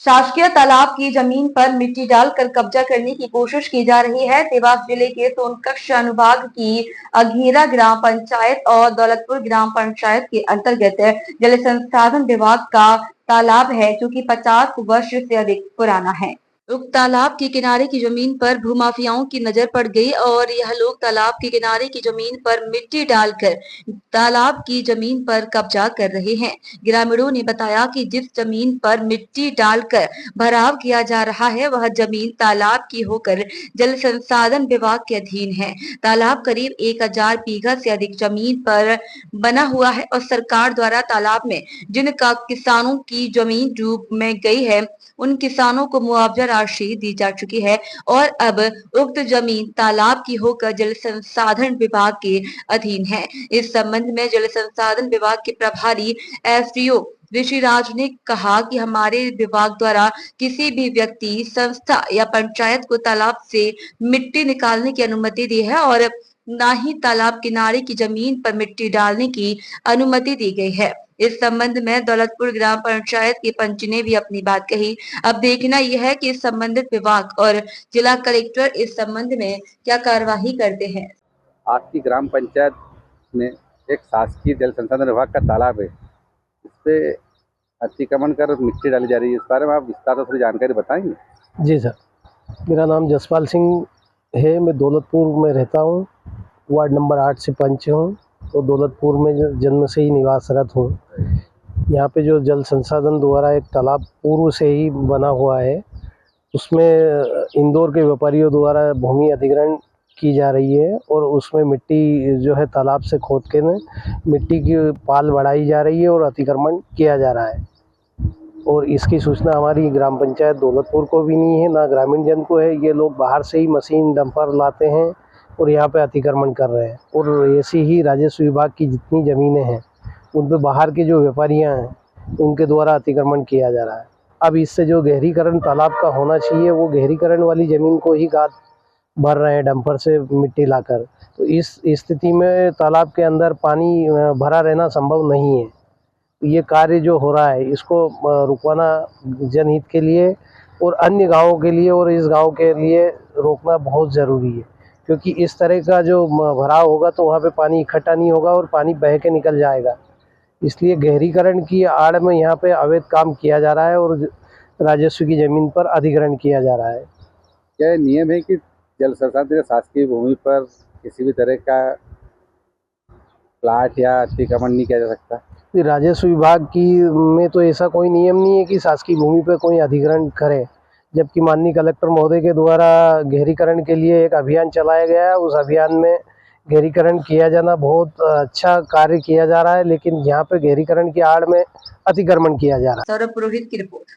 शासकीय तालाब की जमीन पर मिट्टी डालकर कब्जा करने की कोशिश की जा रही है। देवास जिले के सोनकच्छ अनुभाग की अघेरा ग्राम पंचायत और दौलतपुर ग्राम पंचायत के अंतर्गत जल संसाधन विभाग का तालाब है, जो कि 50 वर्ष से अधिक पुराना है। उक्त तालाब के किनारे की जमीन पर भूमाफियाओं की नजर पड़ गई और यह लोग तालाब के किनारे की जमीन पर मिट्टी डालकर तालाब की जमीन पर कब्जा कर रहे हैं। ग्रामीणों ने बताया कि जिस जमीन पर मिट्टी डालकर भराव किया जा रहा है, वह जमीन तालाब की होकर जल संसाधन विभाग के अधीन है। तालाब करीब 1000 बीघा से अधिक जमीन पर बना हुआ है और सरकार द्वारा तालाब में जिनका किसानों की जमीन डूब में गई है, उन किसानों को मुआवजा राशि दी जा चुकी है और अब उक्त जमीन तालाब की होकर जल संसाधन विभाग के अधीन है। इस संबंध में जल संसाधन विभाग के प्रभारी एसडीओ ऋषिराज ने कहा कि हमारे विभाग द्वारा किसी भी व्यक्ति, संस्था या पंचायत को तालाब से मिट्टी निकालने की अनुमति दी है और न ही तालाब किनारे की जमीन पर मिट्टी डालने की अनुमति दी गई है। इस संबंध में दौलतपुर ग्राम पंचायत के पंच ने भी अपनी बात कही। अब देखना यह है कि संबंधित विभाग और जिला कलेक्टर इस संबंध में क्या कार्यवाही करते हैं। आपकी ग्राम पंचायत में एक शासकीय जल संसाधन विभाग का तालाब है, इस पे अतिक्रमण कर मिट्टी डाली जा रही है। इस बारे में आप विस्तार से थोड़ी जानकारी बताएंगे? जी सर, मेरा नाम जसपाल सिंह है। मैं दौलतपुर में रहता हूँ, वार्ड नंबर 8 से पंच हूँ। तो दौलतपुर में जन्म से ही निवासरत हूँ। यहाँ पे जो जल संसाधन द्वारा एक तालाब पूर्व से ही बना हुआ है, उसमें इंदौर के व्यापारियों द्वारा भूमि अधिग्रहण की जा रही है और उसमें मिट्टी जो है तालाब से खोद के मिट्टी की पाल बढ़ाई जा रही है और अतिक्रमण किया जा रहा है। और इसकी सूचना हमारी ग्राम पंचायत दौलतपुर को भी नहीं है, ना ग्रामीण जन को है। ये लोग बाहर से ही मशीन डंपर लाते हैं और यहाँ पे अतिक्रमण कर रहे हैं। और ऐसी ही राजस्व विभाग की जितनी ज़मीनें हैं, उन पे बाहर के जो व्यापारियाँ हैं, उनके द्वारा अतिक्रमण किया जा रहा है। अब इससे जो गहरीकरण तालाब का होना चाहिए, वो गहरीकरण वाली ज़मीन को ही गाद भर रहे हैं डंपर से मिट्टी लाकर। तो इस स्थिति में तालाब के अंदर पानी भरा रहना संभव नहीं है। ये कार्य जो हो रहा है, इसको रुकवाना जनहित के लिए और अन्य गाँवों के लिए और इस गाँव के लिए रोकना बहुत ज़रूरी है। क्योंकि इस तरह का जो भराव होगा तो वहाँ पे पानी इकट्ठा नहीं होगा और पानी बह के निकल जाएगा। इसलिए गहरीकरण की आड़ में यहाँ पे अवैध काम किया जा रहा है और राजस्व की ज़मीन पर अधिग्रहण किया जा रहा है। क्या नियम है कि जल संसाधन शासकीय भूमि पर किसी भी तरह का प्लाट या अतिक्रमण नहीं किया जा सकता? राजस्व विभाग की में तो ऐसा कोई नियम नहीं है कि शासकीय भूमि पर कोई अधिग्रहण करे, जबकि माननीय कलेक्टर महोदय के द्वारा गहरीकरण के लिए एक अभियान चलाया गया है। उस अभियान में गहरीकरण किया जाना बहुत अच्छा कार्य किया जा रहा है, लेकिन यहाँ पे गहरीकरण की आड़ में अतिक्रमण किया जा रहा है। सौरभ पुरोहित की रिपोर्ट।